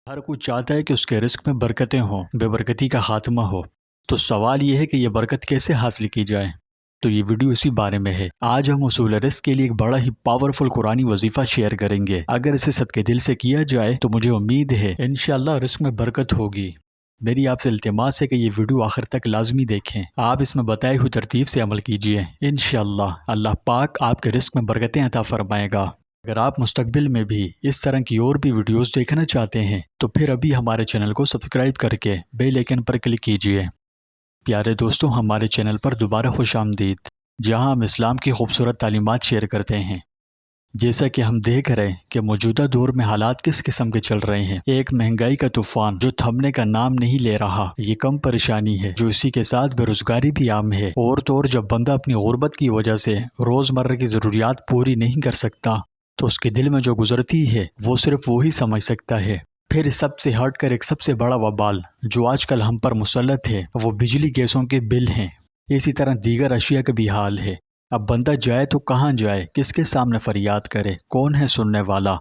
ہر کوئی چاہتا ہے کہ اس کے رزق میں برکتیں ہوں، بے برکتی کا خاتمہ ہو۔ تو سوال یہ ہے کہ یہ برکت کیسے حاصل کی جائے؟ تو یہ ویڈیو اسی بارے میں ہے۔ آج ہم اصول رزق کے لیے ایک بڑا ہی پاورفل قرآنی وظیفہ شیئر کریں گے۔ اگر اسے صدقے دل سے کیا جائے تو مجھے امید ہے انشاءاللہ رزق میں برکت ہوگی۔ میری آپ سے التماس ہے کہ یہ ویڈیو آخر تک لازمی دیکھیں۔ آپ اس میں بتائی ہوئی ترتیب سے عمل کیجئے، انشاءاللہ اللہ پاک آپ کے رزق میں برکتیں عطا فرمائے گا۔ اگر آپ مستقبل میں بھی اس طرح کی اور بھی ویڈیوز دیکھنا چاہتے ہیں تو پھر ابھی ہمارے چینل کو سبسکرائب کر کے بیل آئیکن پر کلک کیجئے۔ پیارے دوستوں، ہمارے چینل پر دوبارہ خوش آمدید، جہاں ہم اسلام کی خوبصورت تعلیمات شیئر کرتے ہیں۔ جیسا کہ ہم دیکھ رہے ہیں کہ موجودہ دور میں حالات کس قسم کے چل رہے ہیں۔ ایک مہنگائی کا طوفان جو تھمنے کا نام نہیں لے رہا، یہ کم پریشانی ہے جو اسی کے ساتھ بے روزگاری بھی عام ہے، اور تو اور جب بندہ اپنی غربت کی وجہ سے روزمرہ کی ضروریات پوری نہیں کر سکتا تو اس کے دل میں جو گزرتی ہے وہ صرف وہی سمجھ سکتا ہے۔ پھر سب سے ہٹ کر ایک سب سے بڑا وبال جو آج کل ہم پر مسلط ہے وہ بجلی گیسوں کے بل ہیں۔ اسی طرح دیگر اشیاء کا بھی حال ہے۔ اب بندہ جائے تو کہاں جائے، کس کے سامنے فریاد کرے، کون ہے سننے والا؟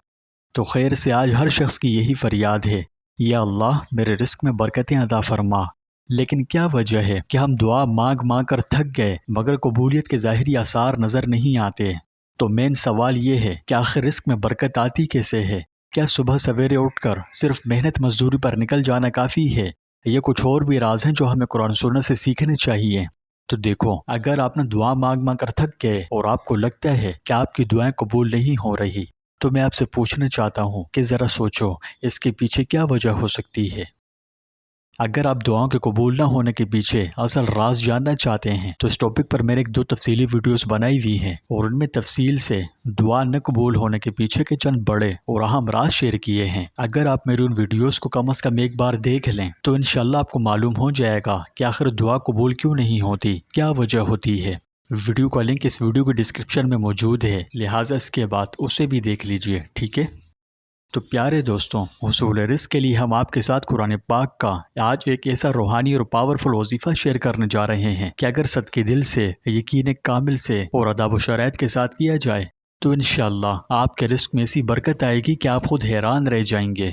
تو خیر سے آج ہر شخص کی یہی فریاد ہے، یا اللہ میرے رزق میں برکتیں عطا فرما۔ لیکن کیا وجہ ہے کہ ہم دعا مانگ مانگ کر تھک گئے مگر قبولیت کے ظاہری آثار نظر نہیں آتے؟ تو مین سوال یہ ہے کہ آخر رزق میں برکت آتی کیسے ہے؟ کیا صبح سویرے اٹھ کر صرف محنت مزدوری پر نکل جانا کافی ہے؟ یہ کچھ اور بھی راز ہیں جو ہمیں قرآن سنت سے سیکھنے چاہیے۔ تو دیکھو، اگر آپ نے دعا مانگ مانگ کر تھک گئے اور آپ کو لگتا ہے کہ آپ کی دعائیں قبول نہیں ہو رہی تو میں آپ سے پوچھنا چاہتا ہوں کہ ذرا سوچو اس کے پیچھے کیا وجہ ہو سکتی ہے۔ اگر آپ دعاؤں کے قبول نہ ہونے کے پیچھے اصل راز جاننا چاہتے ہیں تو اس ٹاپک پر میں نے 2 تفصیلی ویڈیوز بنائی ہوئی ہیں اور ان میں تفصیل سے دعا نہ قبول ہونے کے پیچھے کے چند بڑے اور اہم راز شیئر کیے ہیں۔ اگر آپ میری ان ویڈیوز کو کم از کم ایک بار دیکھ لیں تو انشاءاللہ آپ کو معلوم ہو جائے گا کہ آخر دعا قبول کیوں نہیں ہوتی، کیا وجہ ہوتی ہے۔ ویڈیو کا لنک اس ویڈیو کی ڈسکرپشن میں موجود ہے، لہٰذا اس کے بعد اسے بھی دیکھ لیجئے، ٹھیک ہے؟ تو پیارے دوستوں، حصول رزق کے لیے ہم آپ کے ساتھ قرآن پاک کا آج ایک ایسا روحانی اور پاورفل وظیفہ شیئر کرنے جا رہے ہیں کہ اگر صدقے دل سے، یقین کامل سے اور اداب و شرائط کے ساتھ کیا جائے تو انشاءاللہ آپ کے رزق میں ایسی برکت آئے گی کہ آپ خود حیران رہ جائیں گے۔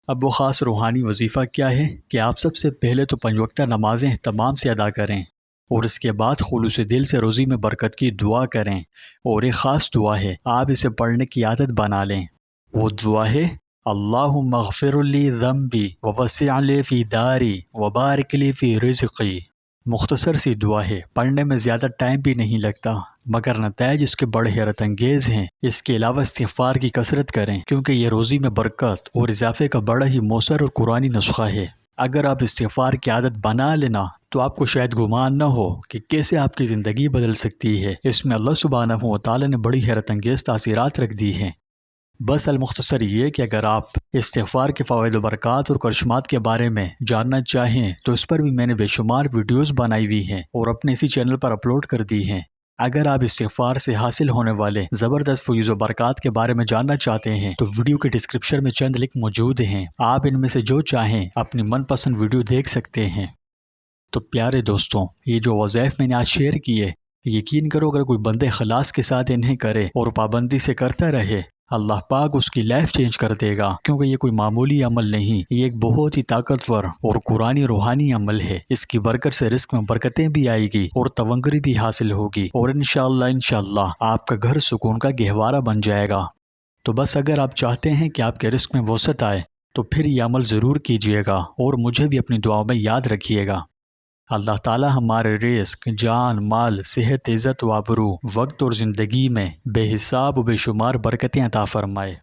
اب وہ خاص روحانی وظیفہ کیا ہے کہ آپ سب سے پہلے تو 5 وقتہ نمازیں تمام سے ادا کریں اور اس کے بعد خلوص دل سے روزی میں برکت کی دعا کریں، اور ایک خاص دعا ہے، آپ اسے پڑھنے کی عادت بنا لیں۔ وہ دعا ہے، اللہم اغفر لی ذنبی ووسع لی فی داری وبارک لی فی رزقی۔ مختصر سی دعا ہے، پڑھنے میں زیادہ ٹائم بھی نہیں لگتا مگر نتائج اس کے بڑے حیرت انگیز ہیں۔ اس کے علاوہ استغفار کی کثرت کریں کیونکہ یہ روزی میں برکت اور اضافے کا بڑا ہی مؤثر اور قرآنی نسخہ ہے۔ اگر آپ استغفار کی عادت بنا لینا تو آپ کو شاید گمان نہ ہو کہ کیسے آپ کی زندگی بدل سکتی ہے۔ اس میں اللہ سبحانہ و تعالی نے بڑی حیرت انگیز تاثیرات رکھ دی ہیں۔ بس المختصر یہ کہ اگر آپ استغفار کے فوائد و برکات اور کرشمات کے بارے میں جاننا چاہیں تو اس پر بھی میں نے بے شمار ویڈیوز بنائی ہوئی ہیں اور اپنے اسی چینل پر اپلوڈ کر دی ہیں۔ اگر آپ استغفار سے حاصل ہونے والے زبردست فیوز و برکات کے بارے میں جاننا چاہتے ہیں تو ویڈیو کے ڈسکرپشن میں چند لنک موجود ہیں، آپ ان میں سے جو چاہیں اپنی من پسند ویڈیو دیکھ سکتے ہیں۔ تو پیارے دوستوں، یہ جو وظائف میں نے آج شیئر کیے، یقین کرو اگر کوئی بندے اخلاص کے ساتھ انہیں کرے اور پابندی سے کرتا رہے، اللہ پاک اس کی لائف چینج کر دے گا، کیونکہ یہ کوئی معمولی عمل نہیں، یہ ایک بہت ہی طاقتور اور قرآنی روحانی عمل ہے۔ اس کی برکت سے رزق میں برکتیں بھی آئے گی اور تونگری بھی حاصل ہوگی، اور انشاءاللہ آپ کا گھر سکون کا گہوارہ بن جائے گا۔ تو بس اگر آپ چاہتے ہیں کہ آپ کے رزق میں وسعت آئے تو پھر یہ عمل ضرور کیجئے گا اور مجھے بھی اپنی دعاؤں میں یاد رکھیے گا۔ اللہ تعالی ہمارے رزق، جان، مال، صحت، عزت و آبرو، وقت اور زندگی میں بے حساب و بے شمار برکتیں عطا فرمائے۔